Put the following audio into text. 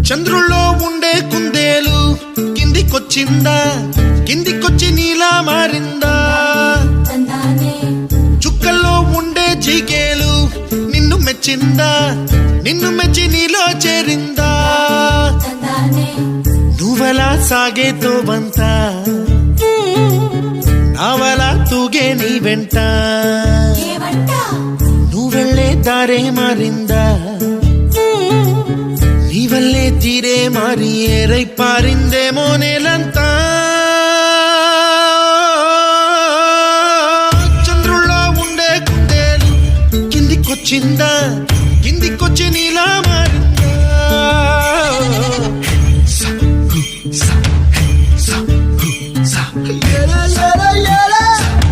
చంద్రుల్లో ఉండే కుందేలు కిందికొచ్చిందా, కిందికొచ్చి నీలా మారిందా? చుక్కల్లో ఉండే జీకేలు నిన్ను మెచ్చిందా, నిన్ను మెచ్చి నీలో చేరిందా? నువ్వలా సాగేతో బంత, నావలా తూగే నీ వెంట, నువ్వెళ్ళే దారే మారిందా, నీ వల్లే తీరే మారి ఏరై పారిందేమో నేలంతా. చంద్రుల్లో ఉండే కుందేలు కిందికొచ్చిందా,